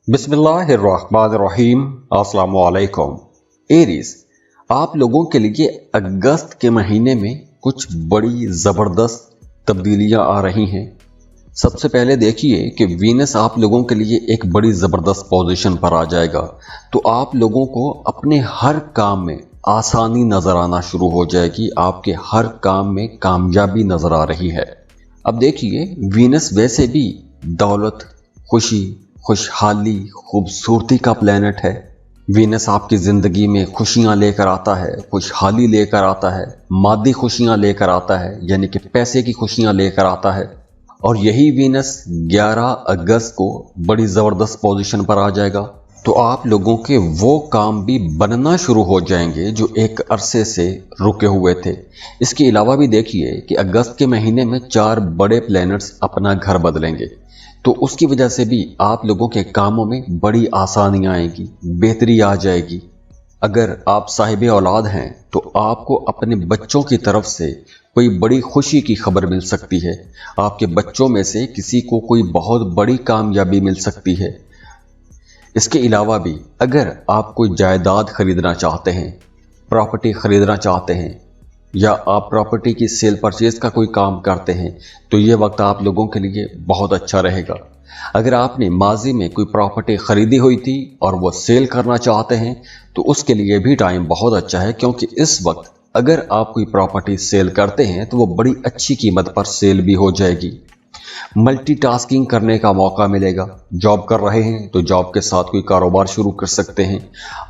बिस्मिल्लाहिर्रहमानिर्रहीम। अस्सलामु अलैकुम। एरीज, आप लोगों के लिए अगस्त के महीने में कुछ बड़ी ज़बरदस्त तब्दीलियां आ रही हैं। सबसे पहले देखिए कि वीनस आप लोगों के लिए एक बड़ी ज़बरदस्त पोजीशन पर आ जाएगा, तो आप लोगों को अपने हर काम में आसानी नज़र आना शुरू हो जाएगी, आपके हर काम में कामयाबी नज़र आ रही है। अब देखिए, वीनस वैसे भी दौलत, खुशी, खुशहाली, खूबसूरती का प्लेनेट है। वीनस आपकी ज़िंदगी में खुशियां लेकर आता है, खुशहाली लेकर आता है, मादी खुशियां लेकर आता है, यानी कि पैसे की खुशियां लेकर आता है। और यही वीनस 11 अगस्त को बड़ी ज़बरदस्त पोजीशन पर आ जाएगा, तो आप लोगों के वो काम भी बनना शुरू हो जाएंगे जो एक अरसे से रुके हुए थे। इसके अलावा भी देखिए कि अगस्त के महीने में 4 बड़े प्लैनेट्स अपना घर बदलेंगे, तो उसकी वजह से भी आप लोगों के कामों में बड़ी आसानियां आएगी, बेहतरी आ जाएगी। अगर आप साहिब औलाद हैं तो आपको अपने बच्चों की तरफ से कोई बड़ी खुशी की खबर मिल सकती है। आपके बच्चों में से किसी को कोई बहुत बड़ी कामयाबी मिल सकती है। इसके अलावा भी अगर आप कोई जायदाद खरीदना चाहते हैं, प्रॉपर्टी खरीदना चाहते हैं, या आप प्रॉपर्टी की सेल परचेज का कोई काम करते हैं, तो ये वक्त आप लोगों के लिए बहुत अच्छा रहेगा। अगर आपने माजी में कोई प्रॉपर्टी खरीदी हुई थी और वो सेल करना चाहते हैं, तो उसके लिए भी टाइम बहुत अच्छा है, क्योंकि इस वक्त अगर आप कोई प्रॉपर्टी सेल करते हैं तो वो बड़ी अच्छी कीमत पर सेल भी हो जाएगी। मल्टीटास्किंग करने का मौका मिलेगा। जॉब कर रहे हैं तो जॉब के साथ कोई कारोबार शुरू कर सकते हैं।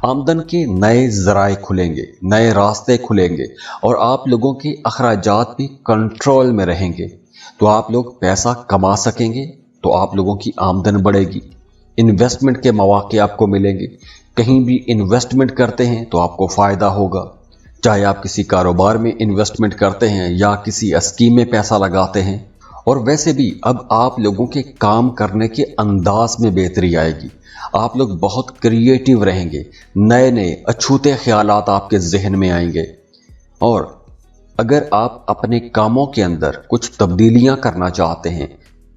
आमदन के नए ज़राए खुलेंगे, नए रास्ते खुलेंगे, और आप लोगों के अखराजात भी कंट्रोल में रहेंगे, तो आप लोग पैसा कमा सकेंगे, तो आप लोगों की आमदन बढ़ेगी। इन्वेस्टमेंट के मौके आपको मिलेंगे। कहीं भी इन्वेस्टमेंट करते हैं तो आपको फ़ायदा होगा, चाहे आप किसी कारोबार में इन्वेस्टमेंट करते हैं या किसी स्कीम में पैसा लगाते हैं। और वैसे भी अब आप लोगों के काम करने के अंदाज में बेहतरी आएगी। आप लोग बहुत क्रिएटिव रहेंगे, नए नए अछूते ख्यालात आपके जहन में आएंगे। और अगर आप अपने कामों के अंदर कुछ तब्दीलियां करना चाहते हैं,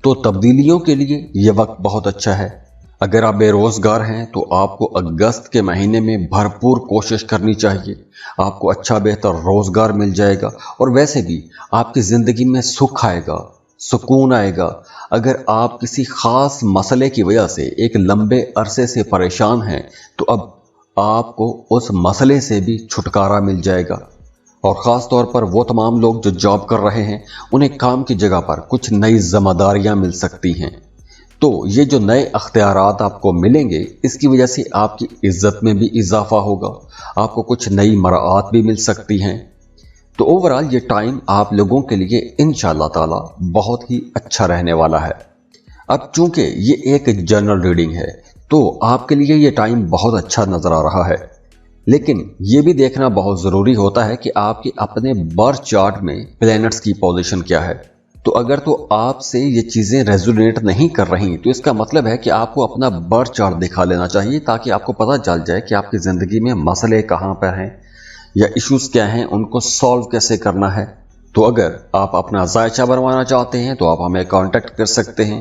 तो तब्दीलियों के लिए यह वक्त बहुत अच्छा है। अगर आप बेरोजगार हैं तो आपको अगस्त के महीने में भरपूर कोशिश करनी चाहिए। आपको अच्छा बेहतर रोजगार मिल जाएगा, और वैसे भी आपकी ज़िंदगी में सुख आएगा, सुकून आएगा। अगर आप किसी खास मसले की वजह से एक लंबे अरसे से परेशान हैं, तो अब आपको उस मसले से भी छुटकारा मिल जाएगा। और ख़ास तौर पर वो तमाम लोग जो जॉब कर रहे हैं, उन्हें काम की जगह पर कुछ नई ज़िम्मेदारियां मिल सकती हैं। तो ये जो नए अख्तियारात आपको मिलेंगे, इसकी वजह से आपकी इज्जत में भी इजाफा होगा, आपको कुछ नई मराआत भी मिल सकती हैं। तो ओवरऑल ये टाइम आप लोगों के लिए इंशाअल्लाह ताला बहुत ही अच्छा रहने वाला है। अब चूंकि ये एक जनरल रीडिंग है, तो आपके लिए ये टाइम बहुत अच्छा नज़र आ रहा है, लेकिन ये भी देखना बहुत ज़रूरी होता है कि आपके अपने बर्थ चार्ट में प्लैनेट्स की पोजीशन क्या है। तो अगर तो आपसे ये चीज़ें रेजोनेट नहीं कर रही, तो इसका मतलब है कि आपको अपना बर्थ चार्ट दिखा लेना चाहिए, ताकि आपको पता चल जाए कि आपकी ज़िंदगी में मसले कहाँ पर हैं या इश्यूज़ क्या हैं, उनको सॉल्व कैसे करना है। तो अगर आप अपना जायचा बनवाना चाहते हैं तो आप हमें कांटेक्ट कर सकते हैं।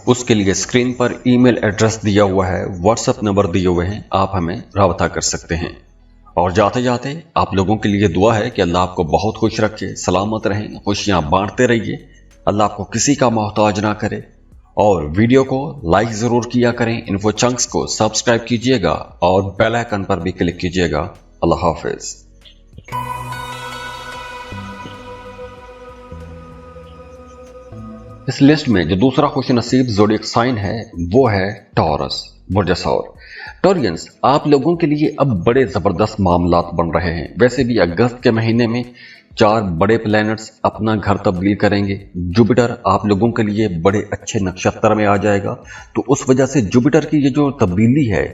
उसके लिए स्क्रीन पर ईमेल एड्रेस दिया हुआ है, व्हाट्सएप नंबर दिए हुए हैं, आप हमें राब्ता कर सकते हैं। और जाते जाते आप लोगों के लिए दुआ है कि अल्लाह आपको बहुत खुश रखे, सलामत रहें, खुशियाँ बांटते रहिए, अल्लाह आपको किसी का मोहताज ना करे। और वीडियो को लाइक ज़रूर किया करें, इन्फो चंक्स को सब्सक्राइब कीजिएगा और बेल आइकन पर भी क्लिक कीजिएगा। अल्लाह हाफिज़। इस लिस्ट में जो दूसरा खुश नसीब ज़ोडिएक साइन है वो है टॉरस, बुर्ज सौर। टॉरियंस, आप लोगों के लिए अब बड़े ज़बरदस्त मामलात बन रहे हैं। वैसे भी अगस्त के महीने में 4 बड़े प्लैनेट्स अपना घर तब्दील करेंगे। जुपिटर आप लोगों के लिए बड़े अच्छे नक्षत्र में आ जाएगा, तो उस वजह से जुपिटर की ये जो तब्दीली है,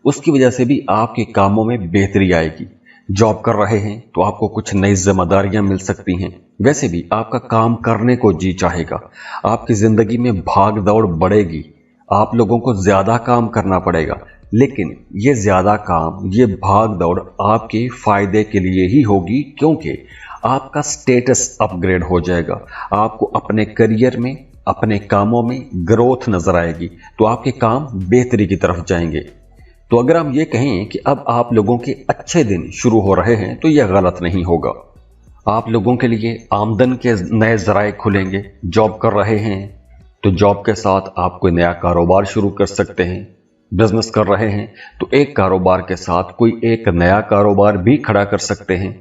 उसकी वजह से भी आपके कामों में बेहतरी आएगी। जॉब कर रहे हैं तो आपको कुछ नई जिम्मेदारियां मिल सकती हैं। वैसे भी आपका काम करने को जी चाहेगा, आपकी ज़िंदगी में भाग दौड़ बढ़ेगी, आप लोगों को ज़्यादा काम करना पड़ेगा, लेकिन ये ज़्यादा काम, ये भाग दौड़ आपके फ़ायदे के लिए ही होगी, क्योंकि आपका स्टेटस अपग्रेड हो जाएगा। आपको अपने करियर में अपने कामों में ग्रोथ नजर आएगी, तो आपके काम बेहतरी की तरफ जाएंगे। तो अगर हम ये कहें कि अब आप लोगों के अच्छे दिन शुरू हो रहे हैं तो यह गलत नहीं होगा। आप लोगों के लिए आमदन के नए जराए खुलेंगे। जॉब कर रहे हैं तो जॉब के साथ आप कोई नया कारोबार शुरू कर सकते हैं। बिजनेस कर रहे हैं तो एक कारोबार के साथ कोई एक नया कारोबार भी खड़ा कर सकते हैं।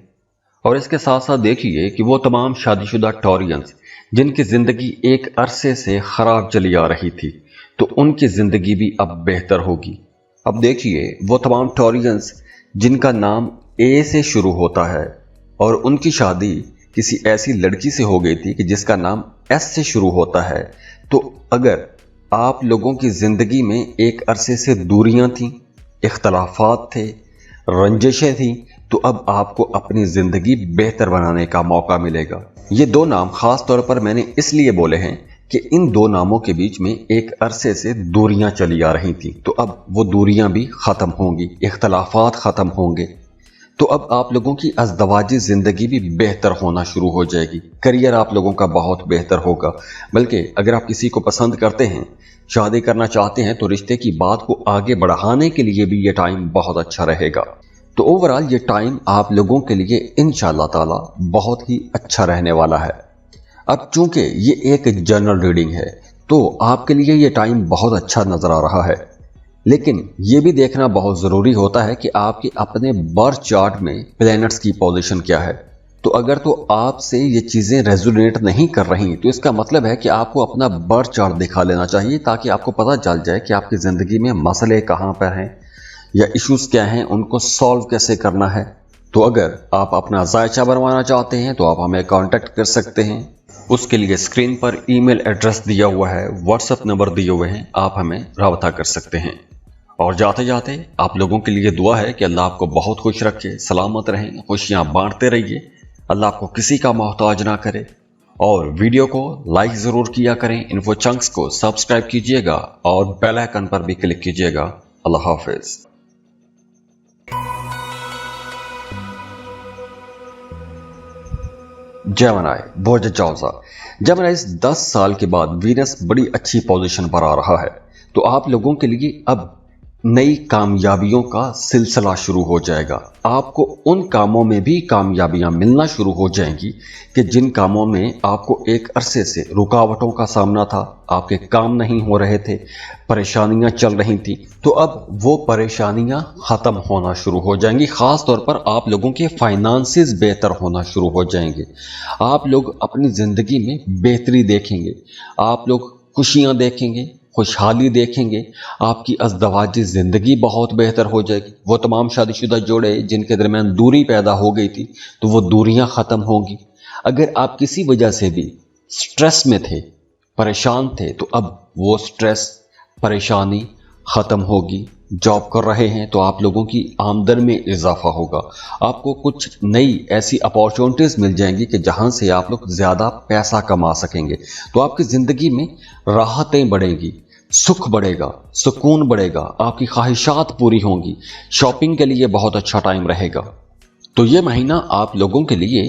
और इसके साथ साथ देखिए कि वो तमाम शादीशुदा टॉरियंस जिनकी जिंदगी एक अरसे से खराब चली आ रही थी, तो उनकी जिंदगी भी अब बेहतर होगी। अब देखिए वो तमाम टॉरियंस जिनका नाम ए से शुरू होता है और उनकी शादी किसी ऐसी लड़की से हो गई थी कि जिसका नाम एस से शुरू होता है, तो अगर आप लोगों की जिंदगी में एक अरसे से दूरियां थीं, इख्तलाफात थे, रंजिशें थीं, तो अब आपको अपनी जिंदगी बेहतर बनाने का मौका मिलेगा। ये दो नाम खास तौर पर मैंने इसलिए बोले हैं कि इन दो नामों के बीच में एक अरसे से दूरियां चली आ रही थी, तो अब वो दूरियां भी खत्म होंगी, इख्तलाफात खत्म होंगे। तो अब आप लोगों की अज़दवाजी जिंदगी भी बेहतर होना शुरू हो जाएगी। करियर आप लोगों का बहुत बेहतर होगा। बल्कि अगर आप किसी को पसंद करते हैं, शादी करना चाहते हैं, तो रिश्ते की बात को आगे बढ़ाने के लिए भी ये टाइम बहुत अच्छा रहेगा। तो ओवरऑल ये टाइम आप लोगों के लिए इंशाअल्लाह ताला बहुत ही अच्छा रहने वाला है। अब चूंकि ये एक जनरल रीडिंग है, तो आपके लिए ये टाइम बहुत अच्छा नजर आ रहा है, लेकिन ये भी देखना बहुत ज़रूरी होता है कि आपके अपने बर्थ चार्ट में प्लैनेट्स की पोजीशन क्या है। तो अगर तो आपसे ये चीज़ें रेजोनेट नहीं कर रही, तो इसका मतलब है कि आपको अपना बर्थ चार्ट दिखा लेना चाहिए, ताकि आपको पता चल जाए कि आपकी ज़िंदगी में मसले कहाँ पर हैं या इश्यूज़ क्या हैं, उनको सॉल्व कैसे करना है। तो अगर आप अपना जायचा बनवाना चाहते हैं तो आप हमें कांटेक्ट कर सकते हैं। उसके लिए स्क्रीन पर ईमेल एड्रेस दिया हुआ है, व्हाट्सएप नंबर दिए हुए हैं, आप हमें राब्ता कर सकते हैं। और जाते जाते आप लोगों के लिए दुआ है कि अल्लाह आपको बहुत खुश रखे, सलामत रहें, खुशियां बांटते रहिए, अल्लाह आपको किसी का मोहताज ना करे। और वीडियो को लाइक ज़रूर किया करें, इन्फो चंक्स को सब्सक्राइब कीजिएगा और बेल आइकन पर भी क्लिक कीजिएगा। अल्लाह हाफिज़। जेमिनी बोझ जावजा। जेमिनी 10 साल के बाद वीनस बड़ी अच्छी पोजीशन पर आ रहा है, तो आप लोगों के लिए अब नई कामयाबियों का सिलसिला शुरू हो जाएगा। आपको उन कामों में भी कामयाबियां मिलना शुरू हो जाएंगी कि जिन कामों में आपको एक अरसे से रुकावटों का सामना था, आपके काम नहीं हो रहे थे, परेशानियां चल रही थी, तो अब वो परेशानियां खत्म होना शुरू हो जाएंगी। खास तौर पर आप लोगों के फाइनेंसेस बेहतर होना शुरू हो जाएंगे। आप लोग अपनी जिंदगी में बेहतरी देखेंगे, आप लोग खुशियां देखेंगे, खुशहाली देखेंगे, आपकी अज़दवाजी ज़िंदगी बहुत बेहतर हो जाएगी। वो तमाम शादीशुदा जोड़े जिनके दरमियान दूरी पैदा हो गई थी, तो वो दूरियां ख़त्म होंगी। अगर आप किसी वजह से भी स्ट्रेस में थे, परेशान थे, तो अब वो स्ट्रेस, परेशानी ख़त्म होगी। जॉब कर रहे हैं तो आप लोगों की आमदन में इजाफा होगा। आपको कुछ नई ऐसी अपॉर्चुनिटीज़ मिल जाएंगी कि जहां से आप लोग ज़्यादा पैसा कमा सकेंगे। तो आपकी ज़िंदगी में राहतें बढ़ेंगी, सुख बढ़ेगा, सुकून बढ़ेगा, आपकी ख्वाहिशात पूरी होंगी। शॉपिंग के लिए बहुत अच्छा टाइम रहेगा। तो ये महीना आप लोगों के लिए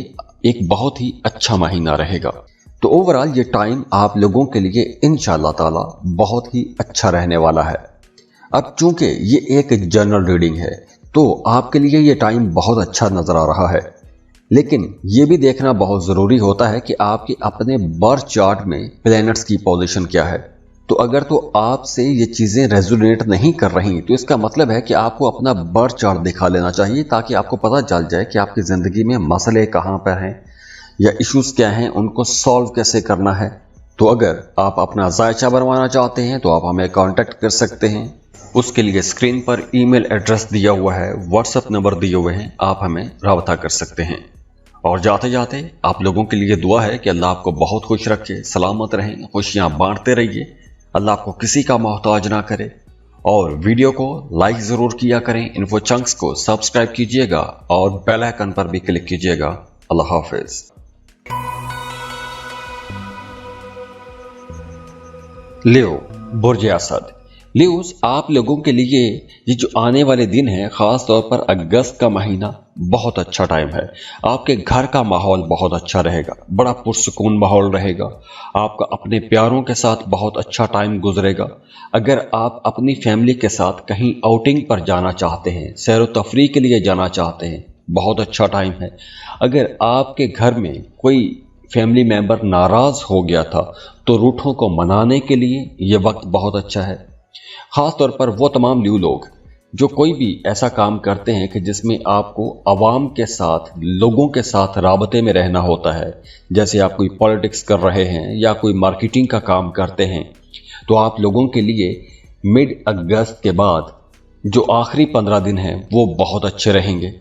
एक बहुत ही अच्छा महीना रहेगा। तो ओवरऑल ये टाइम आप लोगों के लिए इंशाअल्लाह ताला बहुत ही अच्छा रहने वाला है। अब चूंकि ये एक जनरल रीडिंग है, तो आपके लिए ये टाइम बहुत अच्छा नजर आ रहा है, लेकिन ये भी देखना बहुत ज़रूरी होता है कि आपके अपने बर्थ चार्ट में प्लैनेट्स की पोजीशन क्या है। तो अगर तो आपसे ये चीज़ें रेजोनेट नहीं कर रही, तो इसका मतलब है कि आपको अपना बर्थ चार्ट दिखा लेना चाहिए, ताकि आपको पता चल जाए कि आपकी ज़िंदगी में मसले कहाँ पर हैं या इश्यूज़ क्या हैं, उनको सॉल्व कैसे करना है। तो अगर आप अपना जायचा बनवाना चाहते हैं तो आप हमें कांटेक्ट कर सकते हैं। उसके लिए स्क्रीन पर ईमेल एड्रेस दिया हुआ है, व्हाट्सएप नंबर दिए हुए हैं, आप हमें राब्ता कर सकते हैं। और जाते जाते आप लोगों के लिए दुआ है कि अल्लाह आपको बहुत खुश रखे, सलामत रहें, खुशियां बांटते रहिए, अल्लाह आपको किसी का मोहताज ना करे। और वीडियो को लाइक ज़रूर किया करें, इन्फो चंक्स को सब्सक्राइब कीजिएगा और बेल आइकन पर भी क्लिक कीजिएगा। अल्लाह हाफिज़। लियो बुर्ज असद। लियोस, आप लोगों के लिए ये जो आने वाले दिन है, खास तौर पर अगस्त का महीना बहुत अच्छा टाइम है। आपके घर का माहौल बहुत अच्छा रहेगा, बड़ा पुरसुकून माहौल रहेगा। आपका अपने प्यारों के साथ बहुत अच्छा टाइम गुजरेगा। अगर आप अपनी फैमिली के साथ कहीं आउटिंग पर जाना चाहते हैं, सैर व तफरीह के लिए जाना चाहते हैं, बहुत अच्छा टाइम है। अगर आपके घर में कोई फैमिली मेंबर नाराज हो गया था तो रूठों को मनाने के लिए ये वक्त बहुत अच्छा है। खास तौर पर वो तमाम ल्यू लोग जो कोई भी ऐसा काम करते हैं कि जिसमें आपको आवाम के साथ, लोगों के साथ राबते में रहना होता है, जैसे आप कोई पॉलिटिक्स कर रहे हैं या कोई मार्केटिंग का काम करते हैं, तो आप लोगों के लिए मिड अगस्त के बाद जो आखिरी 15 दिन हैं वो बहुत अच्छे रहेंगे।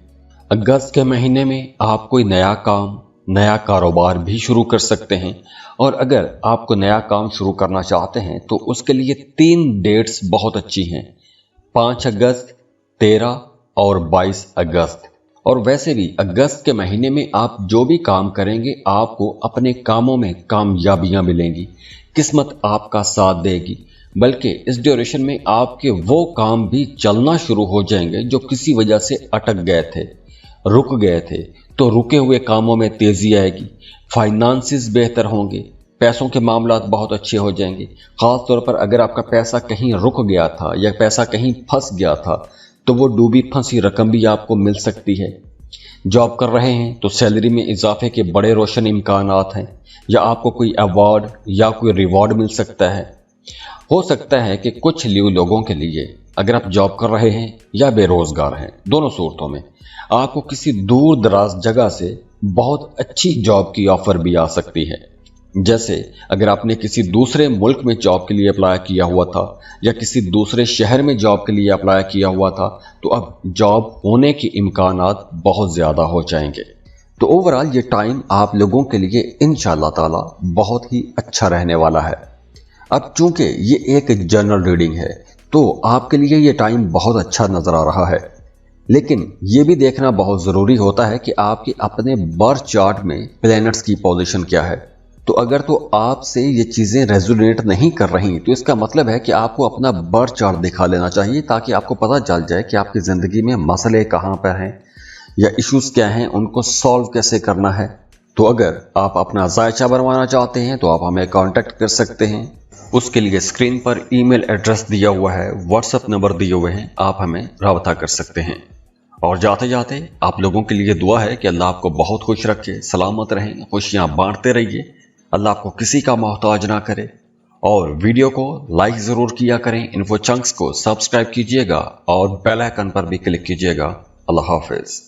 अगस्त के महीने में आप कोई नया काम, नया कारोबार भी शुरू कर सकते हैं। और अगर आपको नया काम शुरू करना चाहते हैं तो उसके लिए 3 डेट्स बहुत अच्छी हैं, 5 अगस्त, 13 और 22 अगस्त। और वैसे भी अगस्त के महीने में आप जो भी काम करेंगे आपको अपने कामों में कामयाबियां मिलेंगी, किस्मत आपका साथ देगी। बल्कि इस ड्यूरेशन में आपके वो काम भी चलना शुरू हो जाएंगे जो किसी वजह से अटक गए थे, रुक गए थे। तो रुके हुए कामों में तेजी आएगी, फाइनेंसेस बेहतर होंगे, पैसों के मामलात बहुत अच्छे हो जाएंगे। खास तौर पर अगर आपका पैसा कहीं रुक गया था या पैसा कहीं फंस गया था तो वो डूबी फंसी रकम भी आपको मिल सकती है। जॉब कर रहे हैं तो सैलरी में इजाफे के बड़े रोशन इम्कानात हैं, या आपको कोई अवार्ड या कोई रिवॉर्ड मिल सकता है। हो सकता है कि कुछ ल्यू लोगों के लिए अगर आप जॉब कर रहे हैं या बेरोजगार हैं, दोनों सूरतों में आपको किसी दूर दराज जगह से बहुत अच्छी जॉब की ऑफर भी आ सकती है। जैसे अगर आपने किसी दूसरे मुल्क में जॉब के लिए अप्लाई किया हुआ था या किसी दूसरे शहर में जॉब के लिए अप्लाई किया हुआ था तो अब जॉब होने के इम्कानात बहुत ज़्यादा हो जाएंगे। तो ओवरऑल ये टाइम आप लोगों के लिए इंशाअल्लाह ताला बहुत ही अच्छा रहने वाला है। अब चूंकि ये एक जनरल रीडिंग है तो आपके लिए ये टाइम बहुत अच्छा नज़र आ रहा है, लेकिन ये भी देखना बहुत ज़रूरी होता है कि आपके अपने बर्थ चार्ट में प्लैनेट्स की पोजीशन क्या है। तो अगर तो आपसे ये चीज़ें रेजोनेट नहीं कर रही तो इसका मतलब है कि आपको अपना बर्थ चार्ट दिखा लेना चाहिए, ताकि आपको पता चल जाए कि आपकी ज़िंदगी में मसले कहाँ पर हैं या इश्यूज़ क्या हैं, उनको सॉल्व कैसे करना है। तो अगर आप अपना जायचा बनवाना चाहते हैं तो आप हमें कांटेक्ट कर सकते हैं। उसके लिए स्क्रीन पर ईमेल एड्रेस दिया हुआ है, व्हाट्सएप नंबर दिए हुए हैं, आप हमें राब्ता कर सकते हैं। और जाते जाते आप लोगों के लिए दुआ है कि अल्लाह आपको बहुत खुश रखे, सलामत रहें, खुशियां बांटते रहिए, अल्लाह आपको किसी का मोहताज ना करे। और वीडियो को लाइक ज़रूर किया करें, इन्फो चंक्स को सब्सक्राइब कीजिएगा और बेल आइकन पर भी क्लिक कीजिएगा। अल्लाह हाफिज़।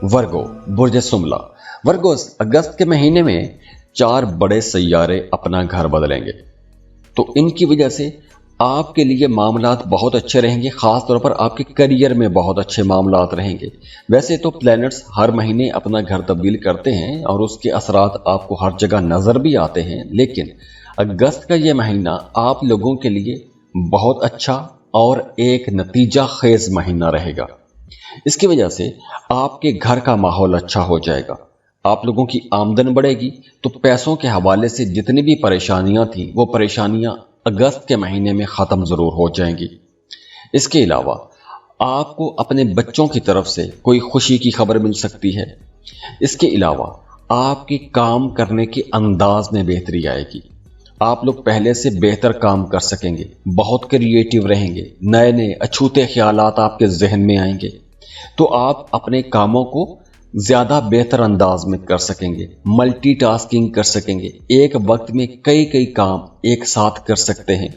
वर्गो, बुर्ज सुमला। वर्गोस, अगस्त के महीने में 4 बड़े सैयारे अपना घर बदलेंगे, तो इनकी वजह से आपके लिए मामलात बहुत अच्छे रहेंगे। खास तौर पर आपके करियर में बहुत अच्छे मामलात रहेंगे। वैसे तो प्लैनेट्स हर महीने अपना घर तब्दील करते हैं और उसके असरात आपको हर जगह नज़र भी आते हैं, लेकिन अगस्त का ये महीना आप लोगों के लिए बहुत अच्छा और एक नतीजा खेज महीना रहेगा। इसकी वजह से आपके घर का माहौल अच्छा हो जाएगा, आप लोगों की आमदन बढ़ेगी, तो पैसों के हवाले से जितनी भी परेशानियां थी वो परेशानियां अगस्त के महीने में ख़त्म ज़रूर हो जाएंगी। इसके अलावा आपको अपने बच्चों की तरफ से कोई खुशी की खबर मिल सकती है। इसके अलावा आपके काम करने के अंदाज में बेहतरी आएगी, आप लोग पहले से बेहतर काम कर सकेंगे, बहुत क्रिएटिव रहेंगे, नए नए अछूते ख्यालात आपके जहन में आएंगे, तो आप अपने कामों को ज़्यादा बेहतर अंदाज में कर सकेंगे, मल्टीटास्किंग कर सकेंगे, एक वक्त में कई कई काम एक साथ कर सकते हैं।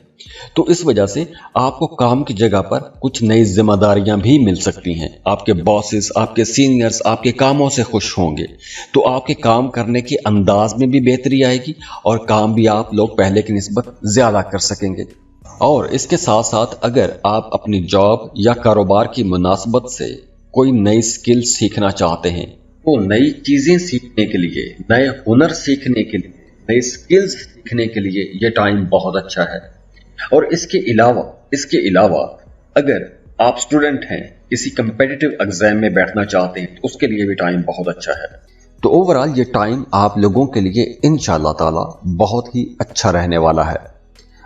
तो इस वजह से आपको काम की जगह पर कुछ नई जिम्मेदारियां भी मिल सकती हैं। आपके बॉसेस, आपके सीनियर्स आपके कामों से खुश होंगे, तो आपके काम करने के अंदाज में भी बेहतरी आएगी और काम भी आप लोग पहले की निस्बत ज़्यादा कर सकेंगे। और इसके साथ साथ अगर आप अपनी जॉब या कारोबार की मुनासबत से कोई नई स्किल सीखना चाहते हैं, तो नई चीज़ें सीखने के लिए, नए हुनर सीखने के लिए, नई स्किल्स सीखने के लिए ये टाइम बहुत अच्छा है। और इसके अलावा अगर आप स्टूडेंट हैं, किसी कंपेटिटिव एग्जाम में बैठना चाहते हैं तो उसके लिए भी टाइम बहुत अच्छा है। तो ओवरऑल ये टाइम आप लोगों के लिए इंशाअल्लाह ताला बहुत ही अच्छा रहने वाला है।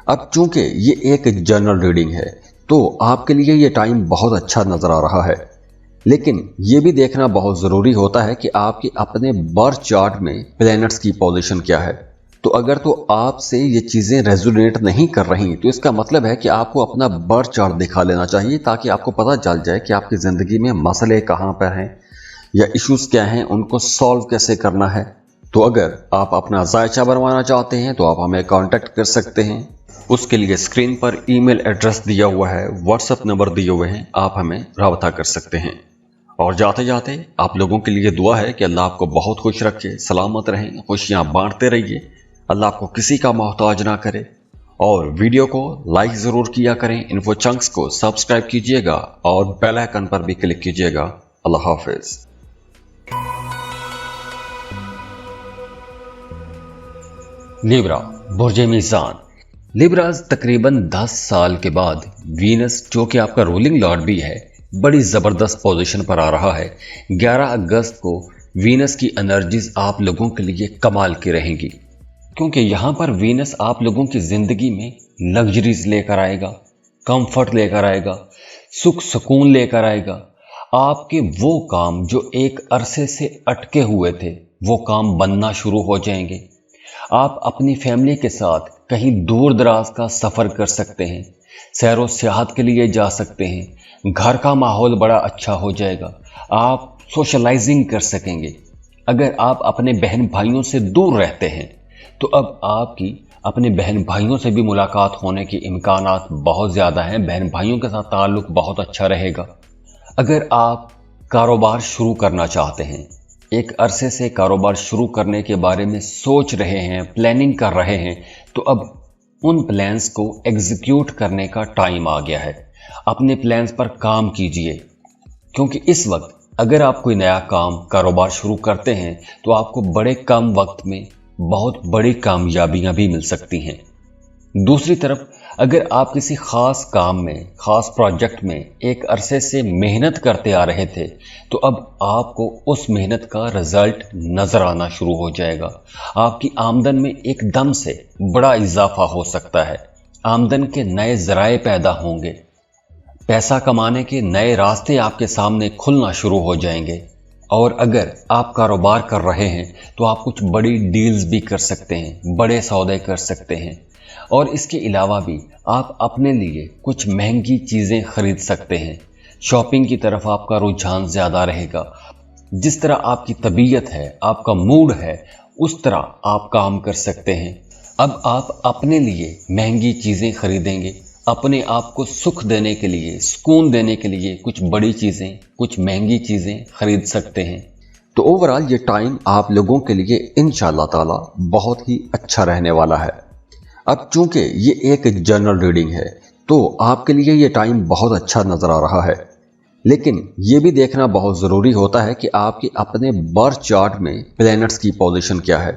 अब चूंकि ये एक जनरल रीडिंग है तो आपके लिए ये टाइम बहुत अच्छा नजर आ रहा है, लेकिन ये भी देखना बहुत ज़रूरी होता है कि आपके अपने बर्थ चार्ट में प्लैनेट्स की पोजीशन क्या है। तो अगर तो आपसे ये चीज़ें रेजोनेट नहीं कर रही तो इसका मतलब है कि आपको अपना बर्थ चार्ट दिखा लेना चाहिए, ताकि आपको पता चल जाए कि आपकी ज़िंदगी में मसले कहाँ पर हैं या इश्यूज़ क्या हैं, उनको सॉल्व कैसे करना है। तो अगर आप अपना जायचा बनवाना चाहते हैं तो आप हमें कांटेक्ट कर सकते हैं। उसके लिए स्क्रीन पर ईमेल एड्रेस दिया हुआ है, व्हाट्सएप नंबर दिए हुए हैं, आप हमें राब्ता कर सकते हैं। और जाते जाते आप लोगों के लिए दुआ है कि अल्लाह आपको बहुत खुश रखे, सलामत रहें, खुशियां बांटते रहिए, अल्लाह आपको किसी का मोहताज ना करे। और वीडियो को लाइक ज़रूर किया करें, इन्फो चंक्स को सब्सक्राइब कीजिएगा और बेल आइकन पर भी क्लिक कीजिएगा। अल्लाह हाफिज़। लिब्रा, बुर्ज मीज़ान। लिब्राज तकरीबन 10 साल के बाद वीनस, जो कि आपका रूलिंग लॉर्ड भी है, बड़ी ज़बरदस्त पोजीशन पर आ रहा है। 11 अगस्त को वीनस की एनर्जीज आप लोगों के लिए कमाल की रहेंगी, क्योंकि यहाँ पर वीनस आप लोगों की ज़िंदगी में लग्जरीज लेकर आएगा, कंफर्ट लेकर आएगा, सुख सुकून लेकर आएगा। आपके वो काम जो एक अरसे से अटके हुए थे वो काम बनना शुरू हो जाएंगे। आप अपनी फैमिली के साथ कहीं दूर दराज का सफ़र कर सकते हैं, सैरो सियाहत के लिए जा सकते हैं, घर का माहौल बड़ा अच्छा हो जाएगा, आप सोशलाइजिंग कर सकेंगे। अगर आप अपने बहन भाइयों से दूर रहते हैं तो अब आपकी अपने बहन भाइयों से भी मुलाकात होने के इम्कानात बहुत ज़्यादा हैं, बहन भाइयों के साथ ताल्लुक़ बहुत अच्छा रहेगा। अगर आप कारोबार शुरू करना चाहते हैं, एक अरसे से कारोबार शुरू करने के बारे में सोच रहे हैं, प्लानिंग कर रहे हैं, तो अब उन प्लान्स को एग्जीक्यूट करने का टाइम आ गया है। अपने प्लान्स पर काम कीजिए, क्योंकि इस वक्त अगर आप कोई नया काम कारोबार शुरू करते हैं तो आपको बड़े कम वक्त में बहुत बड़ी कामयाबियां भी मिल सकती हैं। दूसरी तरफ अगर आप किसी ख़ास काम में, ख़ास प्रोजेक्ट में एक अरसे से मेहनत करते आ रहे थे, तो अब आपको उस मेहनत का रिज़ल्ट नज़र आना शुरू हो जाएगा। आपकी आमदन में एकदम से बड़ा इजाफा हो सकता है, आमदन के नए ज़राए पैदा होंगे, पैसा कमाने के नए रास्ते आपके सामने खुलना शुरू हो जाएंगे। और अगर आप कारोबार कर रहे हैं तो आप कुछ बड़ी डील्स भी कर सकते हैं, बड़े सौदे कर सकते हैं। और इसके अलावा भी आप अपने लिए कुछ महंगी चीज़ें खरीद सकते हैं। शॉपिंग की तरफ आपका रुझान ज़्यादा रहेगा। जिस तरह आपकी तबीयत है, आपका मूड है, उस तरह आप काम कर सकते हैं। अब आप अपने लिए महंगी चीज़ें खरीदेंगे, अपने आप को सुख देने के लिए, सुकून देने के लिए कुछ बड़ी चीज़ें, कुछ महंगी चीज़ें खरीद सकते हैं। तो ओवरऑल ये टाइम आप लोगों के लिए इंशाअल्लाह ताला बहुत ही अच्छा रहने वाला है। अब चूंकि ये एक जनरल रीडिंग है तो आपके लिए ये टाइम बहुत अच्छा नज़र आ रहा है, लेकिन ये भी देखना बहुत ज़रूरी होता है कि आपके अपने बर्थ चार्ट में प्लैनेट्स की पोजीशन क्या है।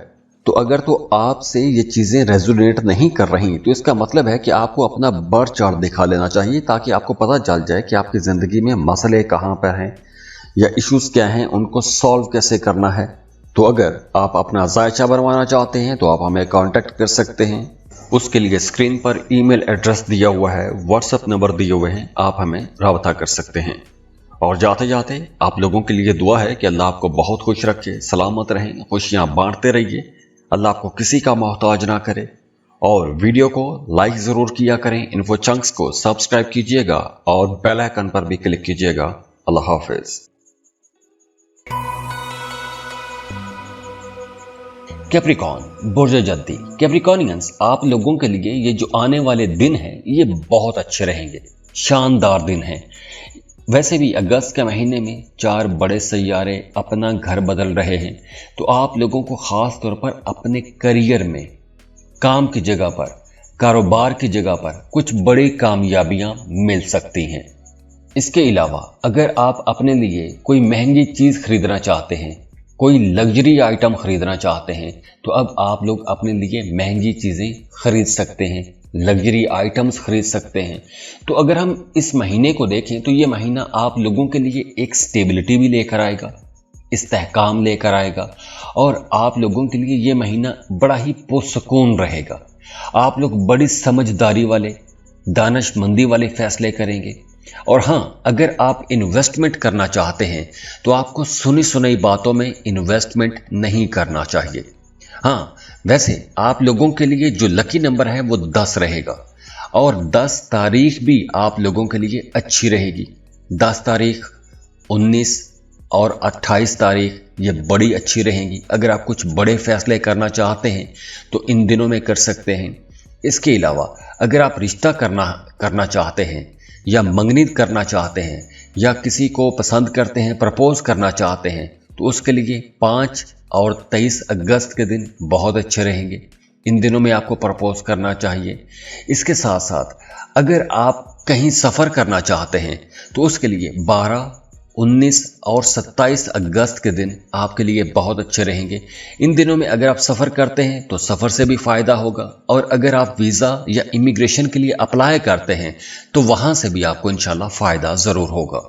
तो अगर तो आपसे ये चीज़ें रेजोनेट नहीं कर रही तो इसका मतलब है कि आपको अपना बर्थ चार्ट दिखा लेना चाहिए, ताकि आपको पता चल जाए कि आपकी ज़िंदगी में मसले कहाँ पर हैं या इश्यूज़ क्या हैं, उनको सॉल्व कैसे करना है। तो अगर आप अपना जायचा बनवाना चाहते हैं तो आप हमें कांटेक्ट कर सकते हैं। उसके लिए स्क्रीन पर ईमेल एड्रेस दिया हुआ है, व्हाट्सएप नंबर दिए हुए हैं, आप हमें राब्ता कर सकते हैं। और जाते जाते आप लोगों के लिए दुआ है कि अल्लाह आपको बहुत खुश रखे, सलामत रहें, खुशियां बांटते रहिए, अल्लाह आपको किसी का मोहताज ना करे। और वीडियो को लाइक ज़रूर किया करें, इन्फो चंक्स को सब्सक्राइब कीजिएगा और बेल आइकन पर भी क्लिक कीजिएगा। अल्लाह हाफिज़। कैप्रिकॉन, बुर्ज जद्दी। कैप्रिकॉनियंस, आप लोगों के लिए ये जो आने वाले दिन हैं ये बहुत अच्छे रहेंगे, शानदार दिन हैं। वैसे भी अगस्त के महीने में 4 बड़े सैयारे अपना घर बदल रहे हैं, तो आप लोगों को ख़ास तौर पर अपने करियर में, काम की जगह पर, कारोबार की जगह पर कुछ बड़ी कामयाबियां मिल सकती हैं। इसके अलावा अगर आप अपने लिए कोई महंगी चीज़ खरीदना चाहते हैं, कोई लग्जरी आइटम खरीदना चाहते हैं, तो अब आप लोग अपने लिए महंगी चीज़ें खरीद सकते हैं, लग्जरी आइटम्स खरीद सकते हैं। तो अगर हम इस महीने को देखें तो ये महीना आप लोगों के लिए एक स्टेबिलिटी भी लेकर आएगा, इस्तेहकाम लेकर आएगा और आप लोगों के लिए ये महीना बड़ा ही पुरसुकून रहेगा। आप लोग बड़ी समझदारी वाले, दानिशमंदी वाले फैसले करेंगे। और हाँ, अगर आप इन्वेस्टमेंट करना चाहते हैं तो आपको सुनी सुनाई बातों में इन्वेस्टमेंट नहीं करना चाहिए। हाँ, वैसे आप लोगों के लिए जो लकी नंबर है वो 10 रहेगा और 10 तारीख भी आप लोगों के लिए अच्छी रहेगी। 10 तारीख, 19 और 28 तारीख ये बड़ी अच्छी रहेंगी। अगर आप कुछ बड़े फैसले करना चाहते हैं तो इन दिनों में कर सकते हैं। इसके अलावा अगर आप रिश्ता करना चाहते हैं या मंगनी करना चाहते हैं या किसी को पसंद करते हैं, प्रपोज करना चाहते हैं, तो उसके लिए 5 और 23 अगस्त के दिन बहुत अच्छे रहेंगे। इन दिनों में आपको प्रपोज करना चाहिए। इसके साथ साथ अगर आप कहीं सफ़र करना चाहते हैं तो उसके लिए 12, 19 और 27 अगस्त के दिन आपके लिए बहुत अच्छे रहेंगे। इन दिनों में अगर आप सफ़र करते हैं तो सफ़र से भी फ़ायदा होगा और अगर आप वीज़ा या इमिग्रेशन के लिए अप्लाई करते हैं तो वहाँ से भी आपको इंशाल्लाह फ़ायदा ज़रूर होगा।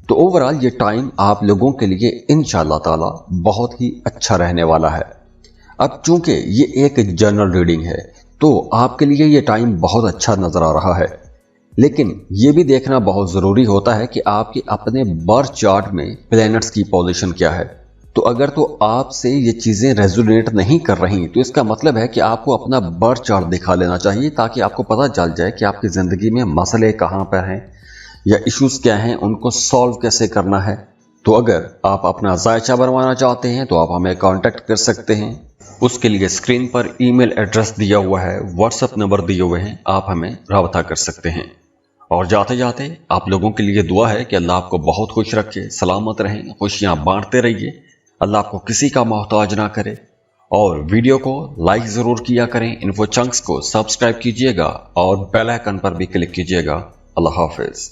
तो ओवरऑल ये टाइम आप लोगों के लिए इंशाल्लाह ताला बहुत ही अच्छा रहने वाला है। अब चूंकि ये एक जनरल रीडिंग है तो आपके लिए ये टाइम बहुत अच्छा नज़र आ रहा है, लेकिन ये भी देखना बहुत ज़रूरी होता है कि आपके अपने बर्थ चार्ट में प्लैनेट्स की पोजीशन क्या है। तो अगर तो आपसे ये चीज़ें रेजोनेट नहीं कर रही तो इसका मतलब है कि आपको अपना बर्थ चार्ट दिखा लेना चाहिए ताकि आपको पता चल जाए कि आपकी ज़िंदगी में मसले कहाँ पर हैं या इश्यूज़ क्या हैं, उनको सॉल्व कैसे करना है। तो अगर आप अपना जायचा बनवाना चाहते हैं तो आप हमें कांटेक्ट कर सकते हैं। उसके लिए स्क्रीन पर ईमेल एड्रेस दिया हुआ है, व्हाट्सएप नंबर दिए हुए हैं, आप हमें राब्ता कर सकते हैं। और जाते जाते आप लोगों के लिए दुआ है कि अल्लाह आपको बहुत खुश रखे, सलामत रहें, खुशियां बांटते रहिए, अल्लाह आपको किसी का मोहताज ना करे। और वीडियो को लाइक ज़रूर किया करें, इन्फो चंक्स को सब्सक्राइब कीजिएगा और बेल आइकन पर भी क्लिक कीजिएगा। अल्लाह हाफिज़।